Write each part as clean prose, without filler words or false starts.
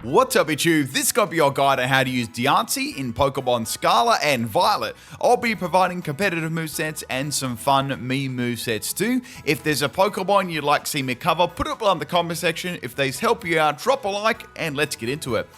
What's up, YouTube? This is going to be your guide on how to use Diancie in Pokemon Scarlet and Violet. I'll be providing competitive movesets and some fun meme movesets too. If there's a Pokemon you'd like to see me cover, put it below in the comment section. If these help you out, drop a like and let's get into it.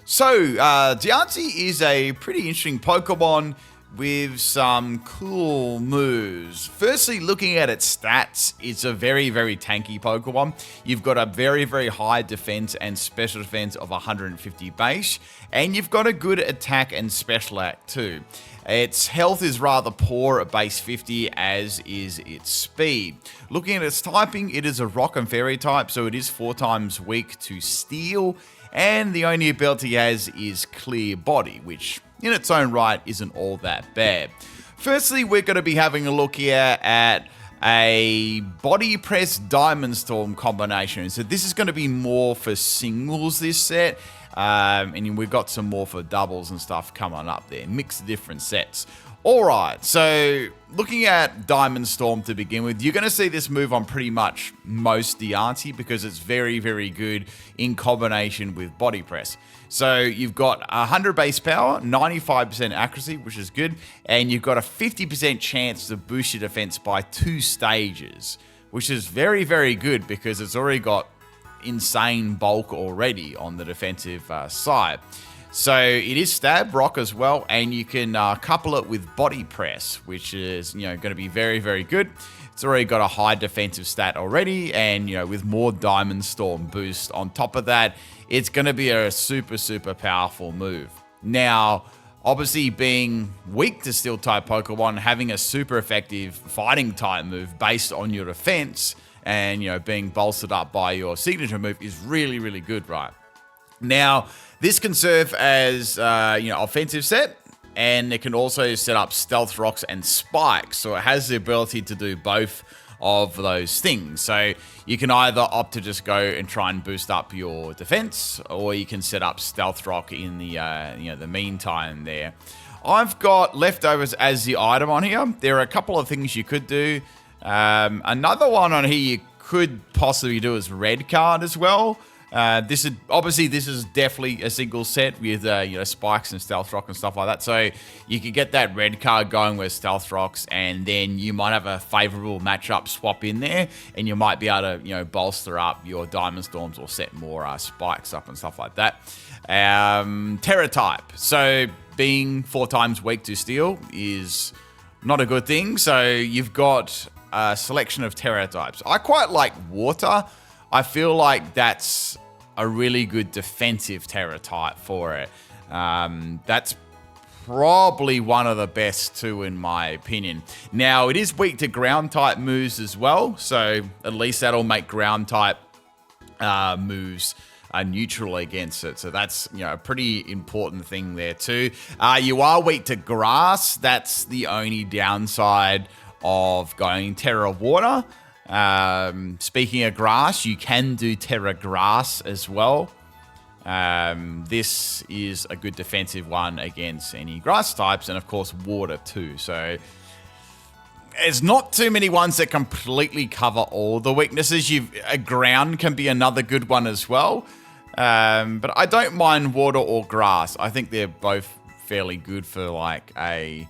So, Diancie is a pretty interesting Pokemon with some cool moves. Firstly, looking at its stats, it's a very, very tanky Pokemon. You've got a very, very high defense and special defense of 150 base, and you've got a good attack and special act too. Its health is rather poor at base 50, as is its speed. Looking at its typing, it is a rock and fairy type, so it is 4 times weak to steel, and the only ability it has is clear body, which in its own right isn't all that bad. Firstly, we're going to be having a look here at a body press diamond storm combination. So this is going to be more for singles this set, and we've got some more for doubles and stuff coming up there. Mix different sets. Alright, so looking at Diamond Storm to begin with, you're going to see this move on pretty much most Diancie because it's very, very good in combination with Body Press. So you've got 100 base power, 95% accuracy, which is good, and you've got a 50% chance to boost your defense by 2 stages, which is very, very good because it's already got insane bulk already on the defensive side. So it is stab rock as well, and you can couple it with body press, which is going to be very, very good. It's already got a high defensive stat already, and with more Diamond Storm boost on top of that, it's going to be a super, super powerful move. Now, obviously being weak to steel type Pokemon, having a super effective fighting type move based on your defense, and being bolstered up by your signature move is really, really good, right? Now, this can serve as, offensive set, and it can also set up stealth rocks and spikes. So it has the ability to do both of those things. So you can either opt to just go and try and boost up your defense, or you can set up stealth rock in the, the meantime there. I've got leftovers as the item on here. There are a couple of things you could do. Another one on here you could possibly do is red card as well. This is definitely a single set with spikes and stealth rock and stuff like that. So you could get that red card going with stealth rocks, and then you might have a favorable matchup swap in there, and you might be able to bolster up your Diamond Storms or set more spikes up and stuff like that. Terra type. So being 4 times weak to steel is not a good thing. So you've got a selection of Terra types. I quite like water. I feel like that's a really good defensive Terra type for it. That's probably one of the best too, in my opinion. Now, it is weak to ground type moves as well, so at least that'll make ground type moves neutral against it. So that's a pretty important thing there too. You are weak to grass. That's the only downside of going Terra Water. Speaking of grass, you can do Terra Grass as well. This is a good defensive one against any grass types, and of course water too. So there's not too many ones that completely cover all the weaknesses. Ground can be another good one as well. But I don't mind water or grass. I think they're both fairly good for like a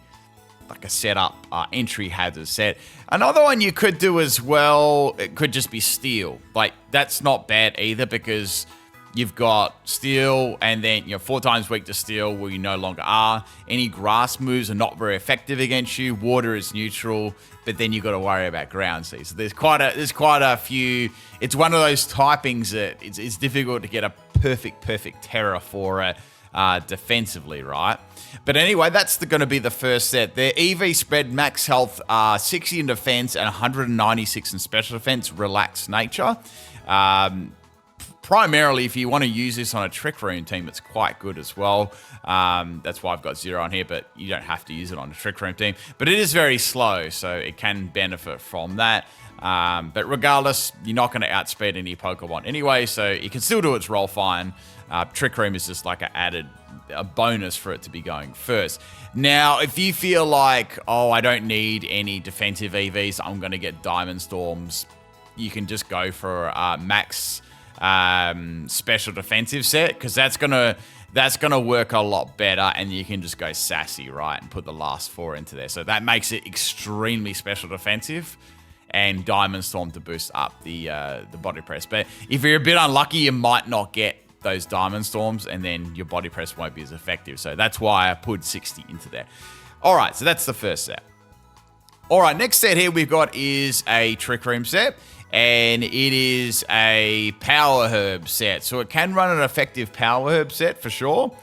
setup entry hazard set. Another one you could do as well, it could just be steel. Like, that's not bad either, because you've got steel, and then 4 times weak to steel where you no longer are. Any grass moves are not very effective against you. Water is neutral, but then you've got to worry about ground. So there's quite a few. It's one of those typings that it's difficult to get a perfect Terra for it defensively, right? But anyway, that's going to be the first set. Their EV spread max health 60 in defense and 196 in special defense, relaxed nature. Primarily, if you want to use this on a Trick Room team, it's quite good as well. That's why I've got 0 on here, but you don't have to use it on a Trick Room team. But it is very slow, so it can benefit from that. But regardless, you're not going to outspeed any Pokemon anyway, so it can still do its role fine. Trick Room is just like a bonus for it to be going first. Now, if you feel like, I don't need any defensive EVs, I'm going to get Diamond Storms, you can just go for max special defensive set, because that's gonna work a lot better, and you can just go sassy, right, and put the last 4 into there. So that makes it extremely special defensive, and Diamond Storm to boost up the body press. But if you're a bit unlucky, you might not get those Diamond Storms, and then your body press won't be as effective. So that's why I put 60 into there. All right, so that's the first set. All right, next set here we've got is a Trick Room set, and it is a Power Herb set. So it can run an effective Power Herb set for sure.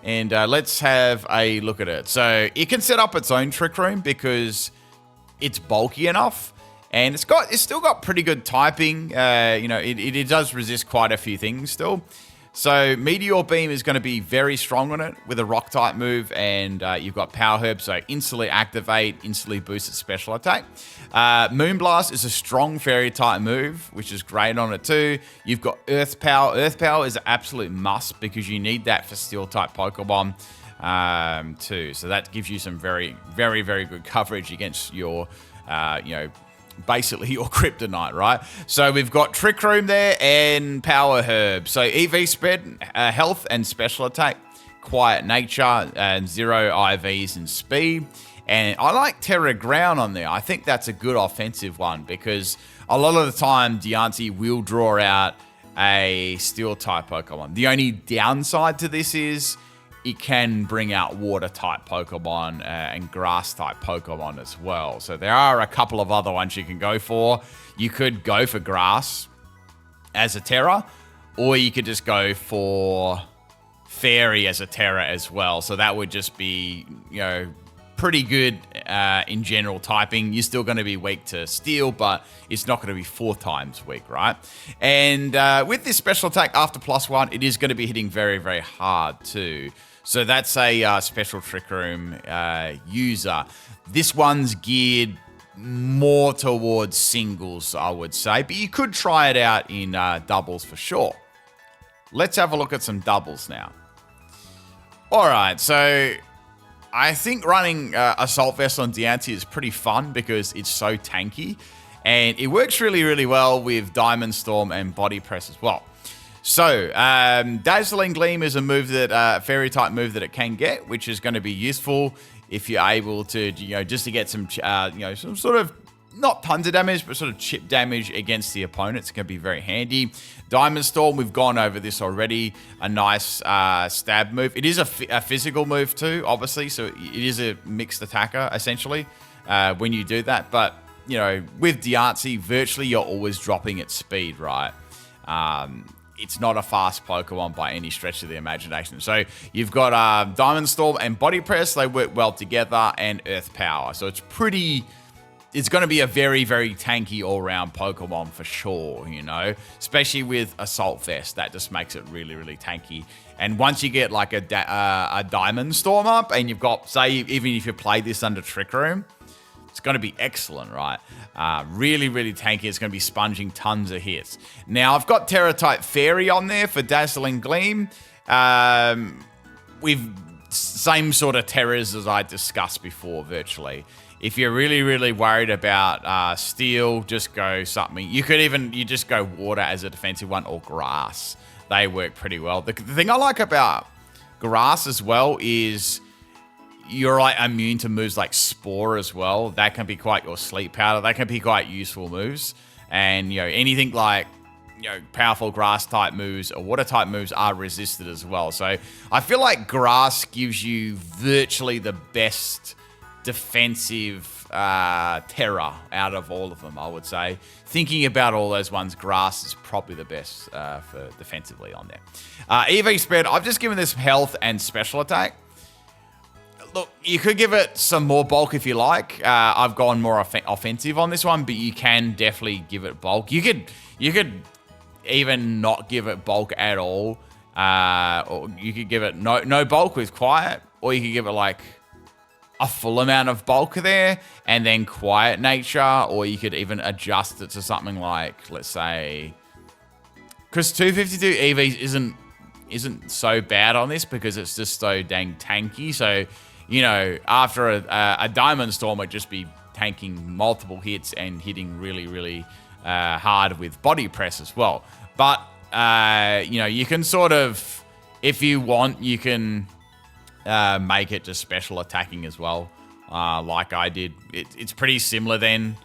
And let's have a look at it. So it can set up its own Trick Room because it's bulky enough. And it's still got pretty good typing. It does resist quite a few things still. So Meteor Beam is going to be very strong on it with a rock type move, and you've got Power Herb, so instantly activate, instantly boost its special attack. Moonblast is a strong fairy type move, which is great on it too. You've got Earth Power. Earth Power is an absolute must because you need that for steel type Pokemon too. So that gives you some very, very, very good coverage against your, basically your kryptonite, right? So we've got Trick Room there and Power Herb. So EV spread, health and special attack, quiet nature, and 0 IVs and speed. And I like Terra Ground on there. I think that's a good offensive one because a lot of the time Diancie will draw out a steel type Pokemon. The only downside to this is it can bring out water type Pokemon and grass type Pokemon as well. So there are a couple of other ones you can go for. You could go for grass as a Terra, or you could just go for Fairy as a Terra as well. So that would just be, pretty good in general typing. You're still going to be weak to steel, but it's not going to be 4 times weak, right? And with this special attack after +1, it is going to be hitting very, very hard too. So that's a special Trick Room user. This one's geared more towards singles, I would say, but you could try it out in doubles for sure. Let's have a look at some doubles now. All right, so I think running Assault Vest on Diancie is pretty fun because it's so tanky, and it works really, really well with Diamond Storm and Body Press as well. So, Dazzling Gleam is a move that, fairy type move that it can get, which is going to be useful if you're able to, just to get some, some sort of, not tons of damage, but sort of chip damage against the opponent. It's going to be very handy. Diamond Storm, we've gone over this already. A nice stab move. It is a physical move too, obviously, so it is a mixed attacker, essentially, when you do that. But, with Diancie, virtually you're always dropping its speed, right? It's not a fast Pokemon by any stretch of the imagination. So you've got Diamond Storm and Body Press. They work well together, and Earth Power. So it's going to be a very, very tanky all-round Pokemon for sure, especially with Assault Vest. That just makes it really, really tanky. And once you get like a Diamond Storm up, and you've got, say, even if you play this under Trick Room, it's going to be excellent, right? Really, really tanky. It's going to be sponging tons of hits. Now, I've got Terra-type Fairy on there for Dazzling Gleam. We've same sort of terrors as I discussed before, virtually. If you're really, really worried about steel, just go something. You just go water as a defensive one, or grass. They work pretty well. The thing I like about grass as well is you're like immune to moves like Spore as well. That can be quite your sleep powder. That can be quite useful moves. And, anything like, powerful grass type moves or water type moves are resisted as well. So I feel like grass gives you virtually the best defensive terror out of all of them, I would say. Thinking about all those ones, grass is probably the best for defensively on there. EV spread, I've just given this health and special attack. Look, you could give it some more bulk if you like. I've gone more offensive on this one, but you can definitely give it bulk. You could even not give it bulk at all. Or you could give it no bulk with quiet, or you could give it like a full amount of bulk there and then quiet nature, or you could even adjust it to something like, let's say, because 252 EVs isn't so bad on this because it's just so dang tanky. So, after a Diamond Storm would just be tanking multiple hits and hitting really, really hard with Body Press as well. But you can sort of, if you want, you can make it just special attacking as well, like I did. It's pretty similar then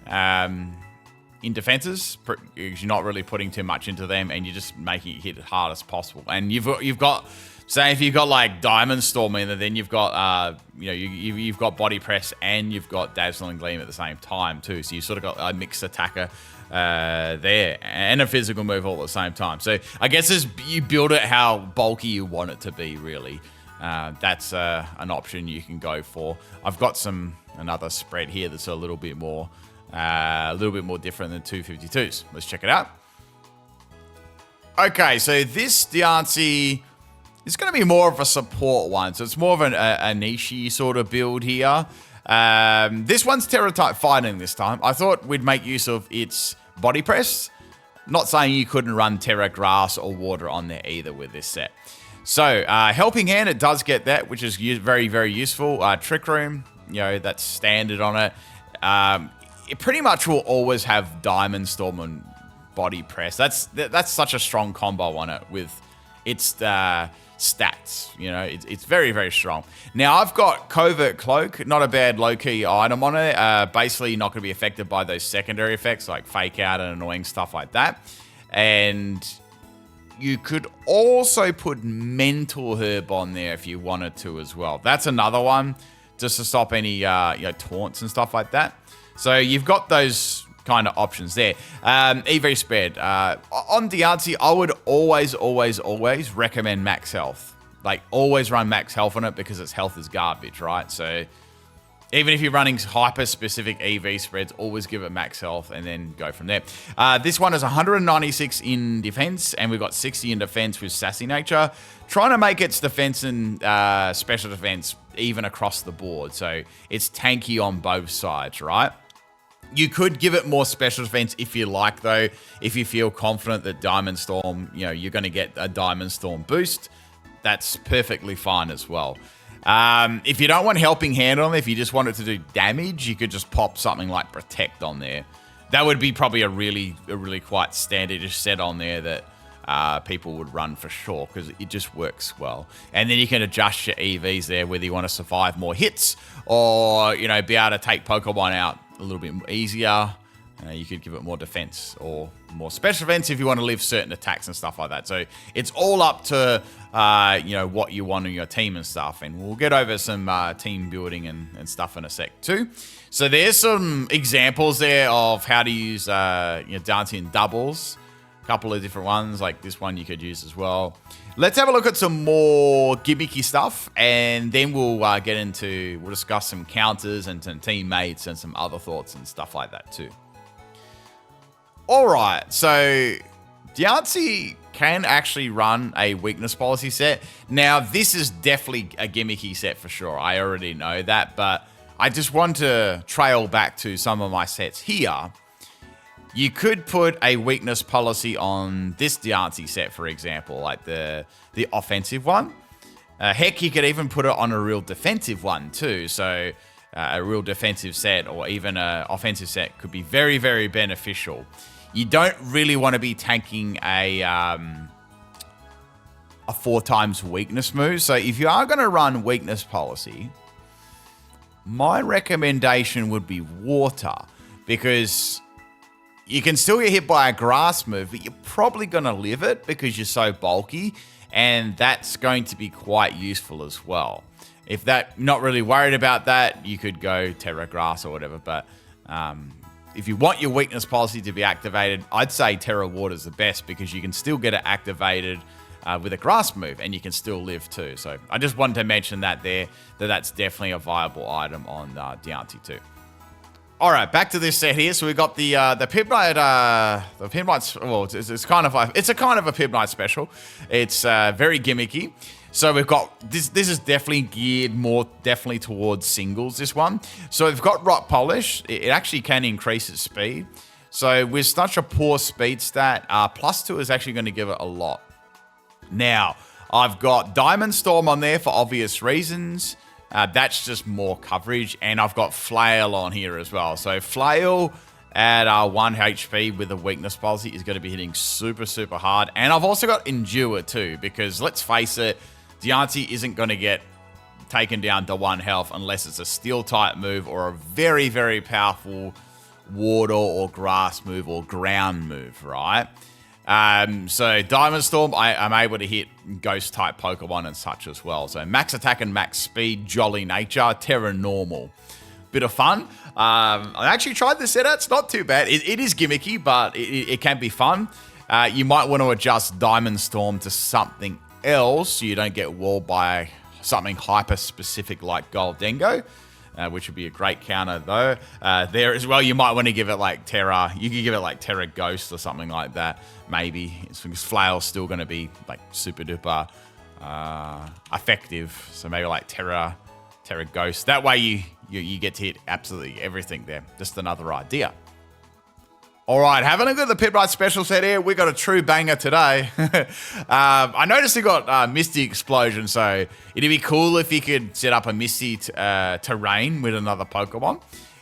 in defenses, because you're not really putting too much into them, and you're just making it hit as hard as possible. And you've got, say, if you've got like Diamond Storm in there, then you've got you've got Body Press and you've got Dazzling Gleam at the same time too. So you sort of got a mixed attacker there and a physical move all at the same time. So I guess you build it how bulky you want it to be, really. That's an option you can go for. I've got another spread here that's a little bit more different than 252s. Let's check it out. Okay, so this Diancie is going to be more of a support one. So it's more of a niche-y sort of build here. This one's Terra type fighting this time. I thought we'd make use of its body press. Not saying you couldn't run Terra Grass or Water on there either with this set. So, Helping Hand, it does get that, which is very, very useful. Trick Room, that's standard on it. It pretty much will always have Diamond Storm and Body Press. That's such a strong combo on it with its stats. It's very, very strong. Now, I've got Covert Cloak, not a bad low-key item on it. Basically, you're not going to be affected by those secondary effects like Fake Out and annoying stuff like that. And you could also put Mental Herb on there if you wanted to as well. That's another one, just to stop any taunts and stuff like that. So you've got those kind of options there. EV Spread. On Diancie, I would always recommend max health. Like, always run max health on it because its health is garbage, right? So even if you're running hyper-specific EV spreads, always give it max health and then go from there. This one is 196 in defense, and we've got 60 in defense with Sassy Nature. Trying to make its defense and special defense even across the board. So it's tanky on both sides, right? You could give it more special defense if you like, though. If you feel confident that Diamond Storm, you're going to get a Diamond Storm boost, that's perfectly fine as well. If you don't want Helping Hand on there, if you just want it to do damage, you could just pop something like Protect on there. That would be probably a really quite standardish set on there that people would run for sure, because it just works well. And then you can adjust your EVs there, whether you want to survive more hits or, be able to take Pokemon out a little bit easier. You could give it more defense or more special defense if you want to live certain attacks and stuff like that. So it's all up to, what you want in your team and stuff. And we'll get over some team building and stuff in a sec too. So there's some examples there of how to use Diancie in doubles. A couple of different ones, like this one you could use as well. Let's have a look at some more gimmicky stuff, and then we'll discuss some counters and some teammates and some other thoughts and stuff like that too. All right, so Diancie can actually run a weakness policy set. Now, this is definitely a gimmicky set for sure. I already know that, but I just want to trail back to some of my sets here. You could put a weakness policy on this Diancie set, for example, like the offensive one. Heck, you could even put it on a real defensive one too. So a real defensive set or even an offensive set could be very, very beneficial. You don't really want to be tanking a 4 times weakness move. So if you are going to run weakness policy, my recommendation would be Water, because you can still get hit by a grass move, but you're probably going to live it because you're so bulky, and that's going to be quite useful as well. If that not really worried about that, you could go Terra Grass or whatever, but if you want your weakness policy to be activated, I'd say Terra Water is the best, because you can still get it activated with a grass move, and you can still live too. So I just wanted to mention that there, that's definitely a viable item on Diancie too. All right, back to this set here. So we've got the PIMPNITE, well, it's kind of a PIMPNITE special. It's very gimmicky. So we've got this is definitely geared more towards singles, this one. So we've got Rock Polish. It actually can increase its speed. So with such a poor speed stat, +2 is actually going to give it a lot. Now, I've got Diamond Storm on there for obvious reasons. That's just more coverage, and I've got Flail on here as well. So Flail at 1 HP with a weakness policy is going to be hitting super, super hard. And I've also got Endure too, because let's face it, Diancie isn't going to get taken down to 1 health unless it's a steel type move or a very, very powerful water or grass move or ground move, right? So Diamond Storm, I'm able to hit ghost type Pokemon and such as well. So max attack and max speed, jolly nature, Terra normal. Bit of fun. I actually tried this set out. It's not too bad. It is gimmicky, but it can be fun. You might want to adjust Diamond Storm to something else so you don't get walled by something hyper specific like Goldengo, which would be a great counter though. There as well, you might want to give it like Terra. You could give it like Terra Ghost or something like that. Maybe because Flail's still going to be like super duper effective. So maybe like Terra Ghost. That way you get to hit absolutely everything there. Just another idea. All right, having a look at the PIMPNITE special set here. We got a true banger today. I noticed you got Misty Explosion, so it'd be cool if you could set up a Misty terrain with another Pokemon.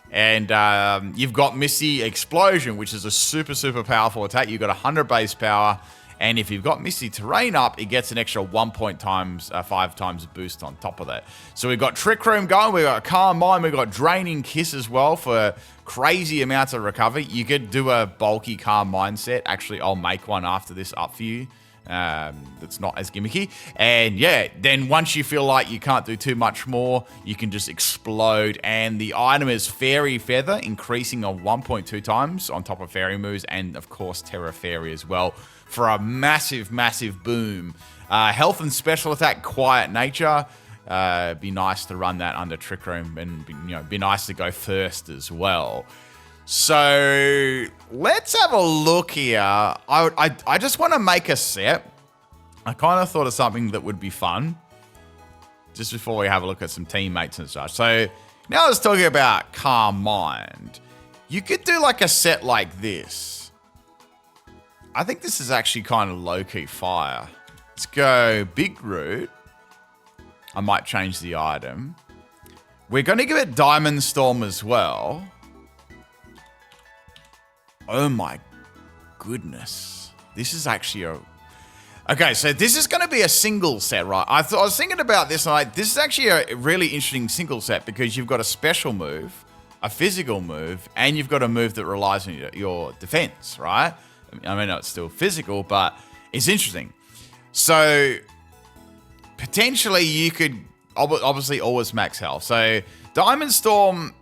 And you've got Misty Explosion, which is a super, super powerful attack. You've got 100 base power. And if you've got Misty Terrain up, it gets an extra 5 times boost on top of that. So we've got Trick Room going, we've got Calm Mind, we've got Draining Kiss as well for crazy amounts of recovery. You could do a bulky Calm Mind set. Actually, I'll make one after this up for you. That's not as gimmicky. And yeah, then once you feel like you can't do too much more, you can just explode. And the item is Fairy Feather, increasing on 1.2 times on top of Fairy moves, and of course Terra Fairy as well, for a massive, massive boom. Health and special attack, Quiet Nature. Be nice to run that under Trick Room, and be nice to go first as well. So let's have a look here. I just want to make a set. I kind of thought of something that would be fun just before we have a look at some teammates and such. So now I was talking about Calm Mind. You could do like a set like this. I think this is actually kind of low-key fire. Let's go Big Root. I might change the item. We're going to give it Diamond Storm as well. Oh my goodness. This is actually a... Okay, so this is going to be a single set, right? I was thinking about this, and this is actually a really interesting single set because you've got a special move, a physical move, and you've got a move that relies on your defense, right? I mean, it's still physical, but it's interesting. So, potentially you could obviously always max health. So, Diamond Storm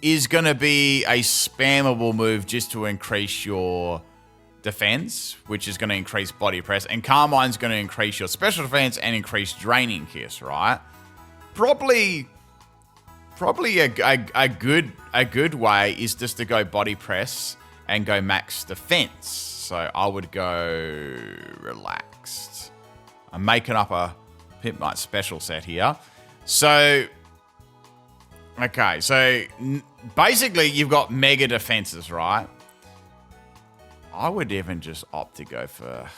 is going to be a spammable move just to increase your defense, which is going to increase body press. And Calm Mind's going to increase your special defense and increase Draining Kiss, right? Probably a good way is just to go body press and go max defense. So I would go relaxed. I'm making up a PIMPNITE special set here. So, okay, so basically you've got mega defenses, right? I would even just opt to go for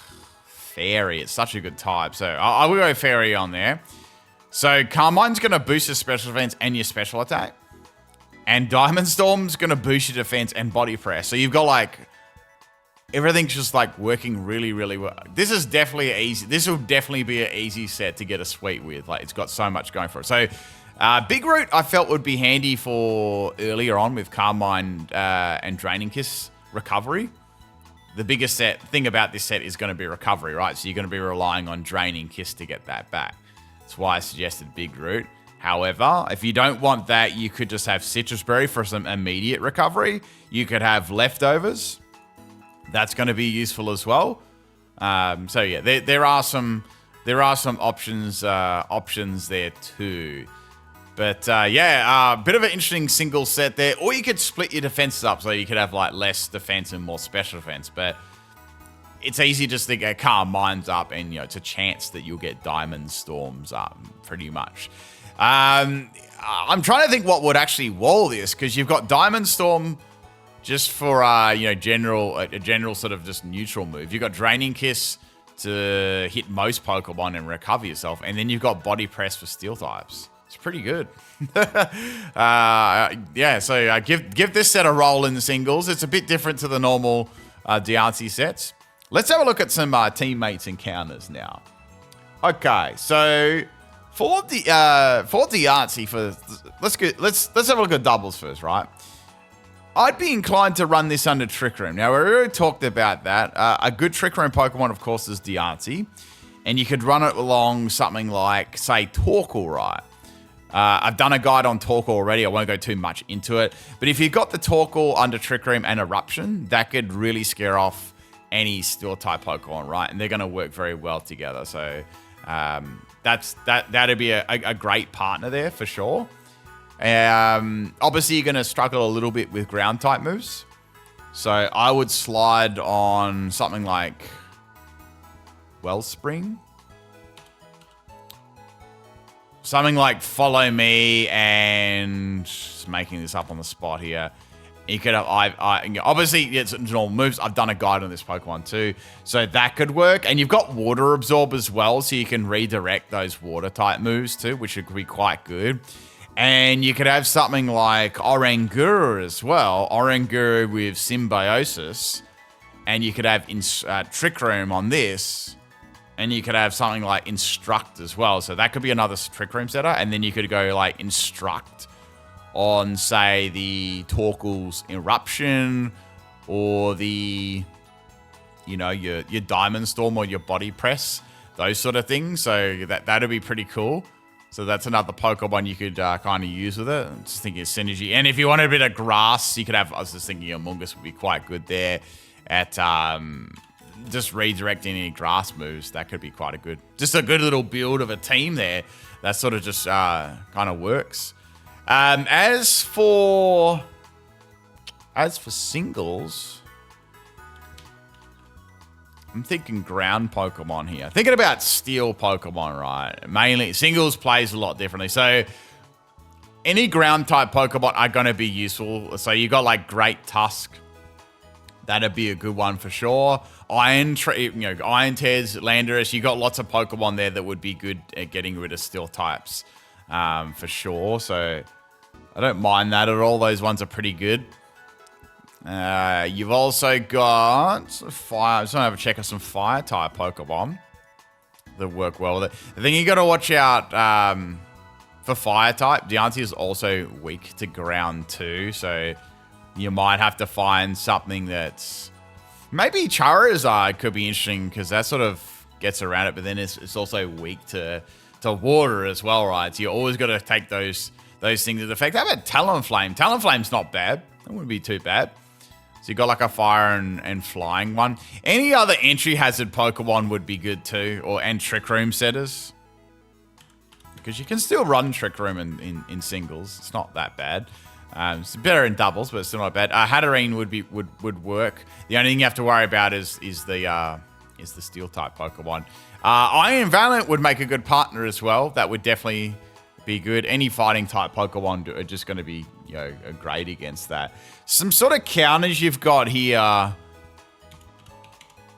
Fairy. It's such a good type. So I will go Fairy on there. So Calm Mind's going to boost your special defense and your special attack. And Diamond Storm's going to boost your defense and body press. So you've got like... everything's just like working really, really well. This is definitely easy. This will definitely be an easy set to get a sweep with. Like, it's got so much going for it. So Big Root I felt would be handy for earlier on with Calm Mind and Draining Kiss recovery. The biggest thing about this set is going to be recovery, right? So you're going to be relying on Draining Kiss to get that back. That's why I suggested Big Root. However, if you don't want that, you could just have Citrus Berry for some immediate recovery. You could have Leftovers. That's going to be useful as well. So yeah, there are some options there too. But yeah, bit of an interesting single set there. Or you could split your defenses up so you could have like less defense and more special defense. But it's easy just to get Calm Minds up, and it's a chance that you'll get Diamond Storms up pretty much. I'm trying to think what would actually wall this, because you've got Diamond Storm just for a general sort of just neutral move. You've got Draining Kiss to hit most Pokemon and recover yourself, and then you've got Body Press for Steel types. It's pretty good. Yeah, so give this set a roll in the singles. It's a bit different to the normal Diancie sets. Let's have a look at some teammates encounters now. Okay, so for Diancie, let's have a look at doubles first, right? I'd be inclined to run this under Trick Room. Now, we already talked about that. A good Trick Room Pokemon, of course, is Diancie. And you could run it along something like, say, Torkoal, right? I've done a guide on Torkoal already. I won't go too much into it. But if you've got the Torkoal under Trick Room and Eruption, that could really scare off any Steel-type Pokemon, right? And they're going to work very well together. So that'd be a great partner there for sure. Obviously, you're going to struggle a little bit with ground-type moves. So I would slide on something like Wellspring. Something like Follow Me and just making this up on the spot here. You could have, obviously, it's normal moves. I've done a guide on this Pokemon too. So that could work. And you've got Water Absorb as well. So you can redirect those water type moves too, which would be quite good. And you could have something like Oranguru as well. Oranguru with Symbiosis. And you could have Trick Room on this. And you could have something like Instruct as well. So that could be another Trick Room setter. And then you could go like Instruct on, say, the Torkoal's Eruption or the, your Diamond Storm or your Body Press. Those sort of things. So that'd be pretty cool. So that's another Pokemon you could kind of use with it. I'm just thinking of synergy. And if you wanted a bit of grass, you could have, I was just thinking Amoonguss would be quite good there at just redirecting any grass moves. That could be quite just a good little build of a team there. That sort of just kind of works. As for singles, I'm thinking ground Pokemon here. Thinking about steel Pokemon, right? Mainly, singles plays a lot differently. So any ground type Pokemon are going to be useful. So you got like Great Tusk. That'd be a good one for sure. Iron Tears, Landorus. You got lots of Pokemon there that would be good at getting rid of steel types, for sure. So I don't mind that at all. Those ones are pretty good. You've also got fire. I'm just gonna have a check of some fire type Pokemon that work well with it. I think you got to watch out for fire type. Diancie is also weak to ground too, so you might have to find something that's maybe Charizard could be interesting because that sort of gets around it, but then it's also weak to water as well, right? So you always got to take those things into effect. How about Talonflame? Talonflame's not bad. That wouldn't be too bad. So you got like a fire and flying one. Any other entry hazard Pokemon would be good too, and Trick Room setters. Because you can still run Trick Room in singles. It's not that bad. It's better in doubles, but it's still not bad. Hatterene would work. The only thing you have to worry about is the steel type Pokemon. Iron Valiant would make a good partner as well. That would definitely be good. Any fighting type Pokemon are just going to be great against that. Some sort of counters you've got here.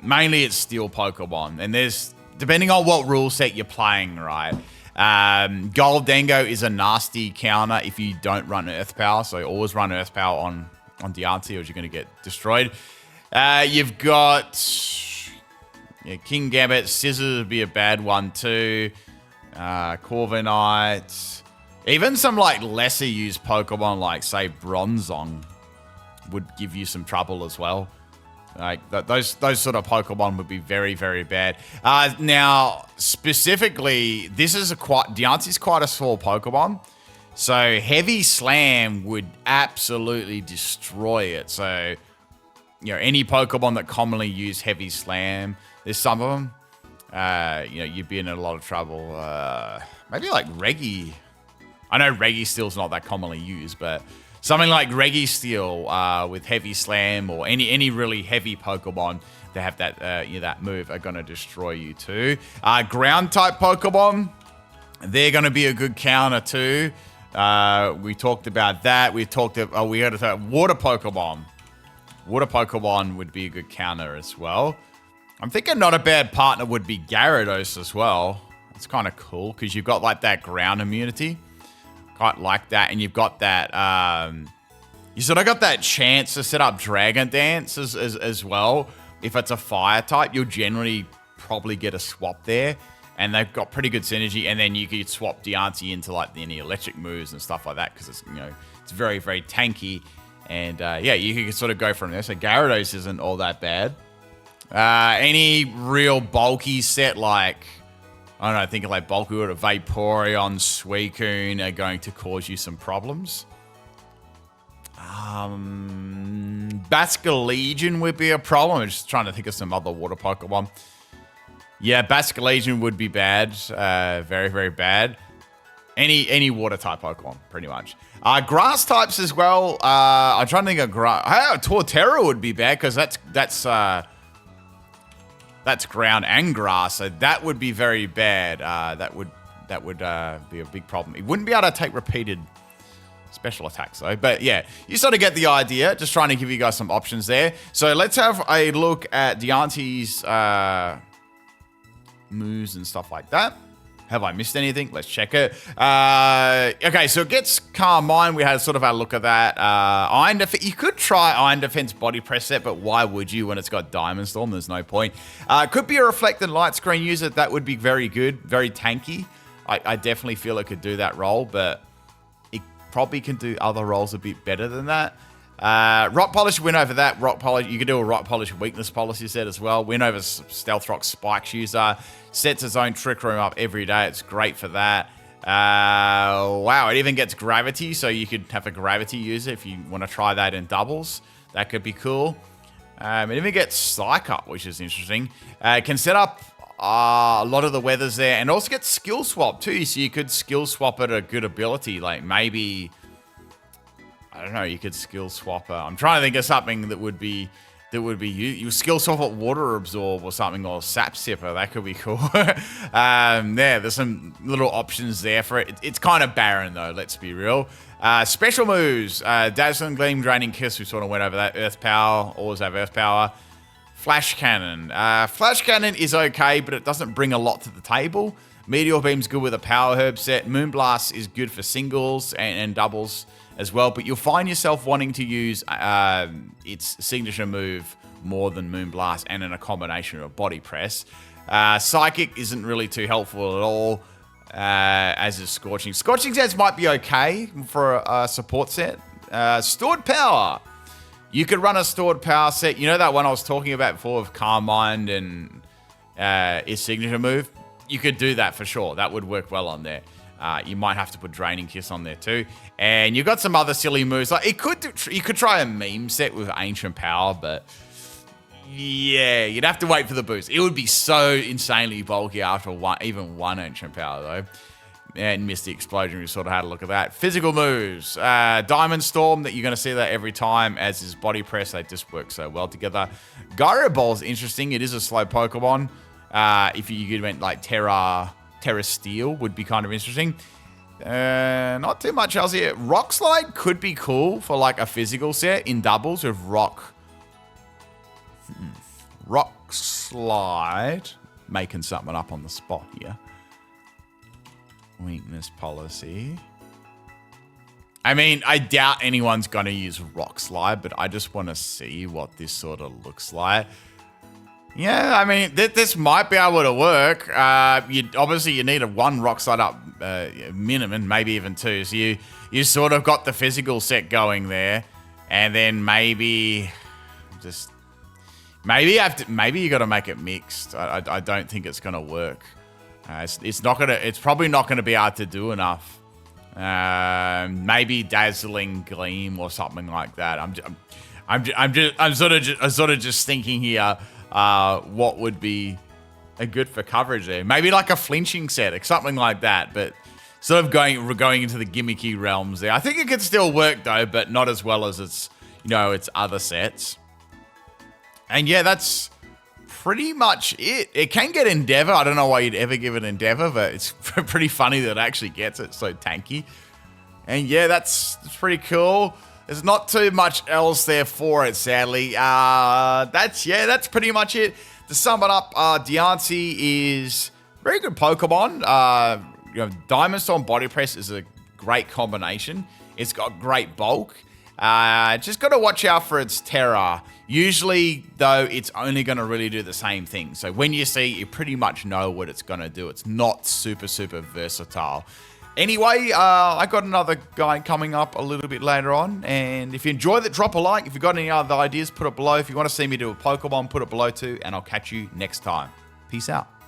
Mainly it's steel Pokemon, and there's depending on what rule set you're playing, right? Goldengo is a nasty counter if you don't run Earth Power, so always run Earth Power on Diancie or you're going to get destroyed. You've got King Gambit. Scissors would be a bad one too. Corviknight. Even some like lesser used Pokemon like say Bronzong would give you some trouble as well. Like those sort of Pokemon would be very, very bad. Now, specifically, Diancie's quite a small Pokemon. So Heavy Slam would absolutely destroy it. So, any Pokemon that commonly use Heavy Slam, there's some of them, you'd be in a lot of trouble. Maybe like Reggie. I know Reggiesteel's not that commonly used, but something like Reggieasteel with Heavy Slam or any really heavy Pokemon that have that move are going to destroy you too. Ground type Pokemon, they're going to be a good counter too. We talked about that. We got to talk water Pokemon. Water Pokemon would be a good counter as well. I'm thinking not a bad partner would be Gyarados as well. It's kind of cool because you've got like that ground immunity. quite like that. And you've got that, you sort of got that chance to set up Dragon Dance as well. If it's a fire type, you'll generally probably get a swap there. And they've got pretty good synergy. And then you could swap Diancie into like any electric moves and stuff like that because it's, you know, it's very, very tanky. And yeah, you can sort of go from there. So Gyarados isn't all that bad. Any real bulky set like, I don't know, thinking like bulky or Vaporeon, Suicune are going to cause you some problems. Basculegion would be a problem. I'm just trying to think of some other water Pokemon. Yeah, Basculegion would be bad. Very, very bad. Any water type Pokemon, pretty much. Grass types as well. I'm trying to think of grass. Torterra would be bad because that's ground and grass, so that would be very bad. That would be a big problem. It wouldn't be able to take repeated special attacks though. But yeah, you sort of get the idea. Just trying to give you guys some options there. So let's have a look at Diancie's moves and stuff like that. Have I missed anything? Let's check it. Okay, so it gets Carmine. We had sort of a look at that. Iron Defense. You could try Iron Defense Body Press set, but why would you when it's got Diamond Storm? There's no point. Could be a Reflected Light Screen user. That would be very good. Very tanky. I definitely feel it could do that role, but it probably can do other roles a bit better than that. Rock Polish, win over that. Rock Polish, you could do a Rock Polish Weakness Policy set as well. Win over Stealth Rock Spikes user. Sets its own Trick Room up every day. It's great for that. Wow, it even gets Gravity, so you could have a Gravity user if you want to try that in doubles. That could be cool. It even gets Psych Up, which is interesting. It can set up a lot of the weathers there, and also get Skill Swap too, so you could Skill Swap at a good ability, like maybe, I don't know, you could Skill Swap. I'm trying to think of something that would be you Skill Swap at Water Absorb or something, or Sap Sipper. That could be cool. Yeah, there's some little options there for it. It's kind of barren though, let's be real. Special moves, Dazzling Gleam, Draining Kiss, we sort of went over that. Earth Power, always have Earth Power. Flash Cannon. Flash Cannon is okay, but it doesn't bring a lot to the table. Meteor Beam's good with a Power Herb set. Moonblast is good for singles and doubles as well, but you'll find yourself wanting to use its signature move more than Moonblast and in a combination of Body Press. Psychic isn't really too helpful at all, as is Scorching. Scorching sets might be okay for a support set. Stored Power. You could run a Stored Power set. You know that one I was talking about before of Carmine and its signature move? You could do that for sure. That would work well on there. You might have to put Draining Kiss on there too. And you've got some other silly moves. Like you could try a meme set with Ancient Power, but yeah, you'd have to wait for the boost. It would be so insanely bulky after even one Ancient Power though. And Misty Explosion, we sort of had a look at that. Physical moves. Diamond Storm, that you're going to see that every time, as is Body Press. They just work so well together. Gyro Ball's interesting. It is a slow Pokemon. If you went like Terra Steel would be kind of interesting. Not too much else here. Rock Slide could be cool for like a physical set in doubles with Rock Slide. Making something up on the spot here. Weakness Policy. I mean, I doubt anyone's going to use Rock Slide, but I just want to see what this sort of looks like. Yeah, I mean, this might be able to work. Obviously, you need one Rock Slide up minimum, maybe even two. So you sort of got the physical set going there, and then maybe you got to make it mixed. I don't think it's going to work. It's probably not gonna be able to do enough. Maybe Dazzling Gleam or something like that. I'm sort of just thinking here. What would be a good for coverage there? Maybe like a flinching set or something like that. But sort of going into the gimmicky realms there. I think it could still work though, but not as well as its other sets. And yeah, that's pretty much it. It can get Endeavor. I don't know why you'd ever give it Endeavor, but it's pretty funny that it actually gets it so tanky. And yeah, that's pretty cool. There's not too much else there for it, sadly. That's pretty much it. To sum it up, Diancie is a very good Pokemon. Diamond Storm Body Press is a great combination. It's got great bulk. Just got to watch out for its terror. Usually, though, it's only going to really do the same thing. So when you see, you pretty much know what it's going to do. It's not super versatile. Anyway, I got another guide coming up a little bit later on. And if you enjoyed it, drop a like. If you've got any other ideas, put it below. If you want to see me do a Pokemon, put it below too. And I'll catch you next time. Peace out.